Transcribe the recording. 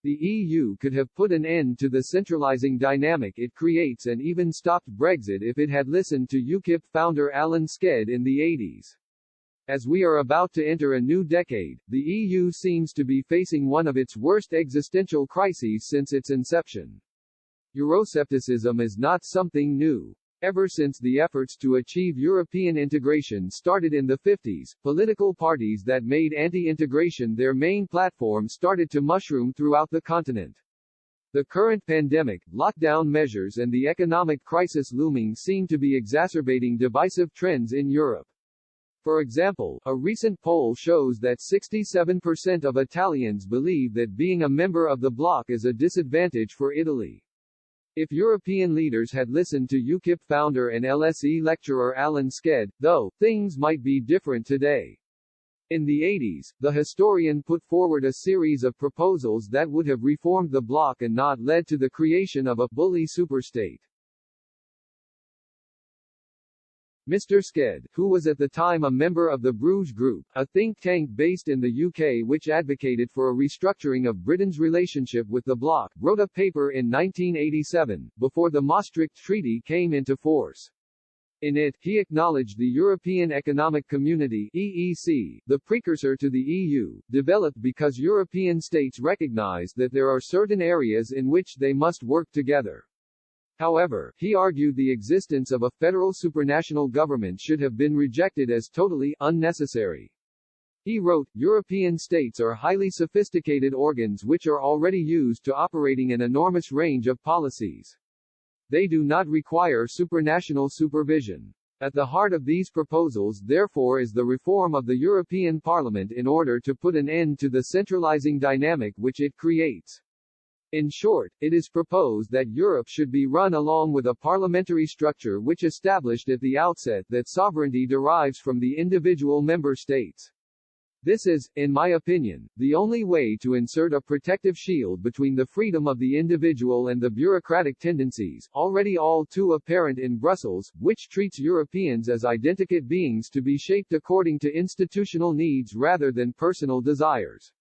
The EU could have put an end to the centralizing dynamic it creates and even stopped Brexit if it had listened to Ukip founder Alan Sked in the 80s. As we are about to enter a new decade, the EU seems to be facing one of its worst existential crises since its inception. Euroscepticism is not something new. Ever since the efforts to achieve European integration started in the 50s, political parties that made anti-integration their main platform started to mushroom throughout the continent. The current pandemic, lockdown measures and the economic crisis looming seem to be exacerbating divisive trends in Europe. For example, a recent poll shows that 67% of Italians believe that being a member of the bloc is a disadvantage for Italy. If European leaders had listened to Ukip founder and LSE lecturer Alan Sked, though, things might be different today. In the 80s, the historian put forward a series of proposals that would have reformed the bloc and not led to the creation of a bully superstate. Mr. Sked, who was at the time a member of the Bruges Group, a think tank based in the UK which advocated for a restructuring of Britain's relationship with the bloc, wrote a paper in 1987, before the Maastricht Treaty came into force. In it, he acknowledged the European Economic Community (EEC), the precursor to the EU, developed because European states recognized that there are certain areas in which they must work together. However, he argued the existence of a federal supranational government should have been rejected as totally unnecessary. He wrote, European states are highly sophisticated organs which are already used to operating an enormous range of policies. They do not require supranational supervision. At the heart of these proposals therefore is the reform of the European Parliament in order to put an end to the centralizing dynamic which it creates. In short, it is proposed that Europe should be run along with a parliamentary structure which established at the outset that sovereignty derives from the individual member states. This is, in my opinion, the only way to insert a protective shield between the freedom of the individual and the bureaucratic tendencies, already all too apparent in Brussels, which treats Europeans as identicate beings to be shaped according to institutional needs rather than personal desires.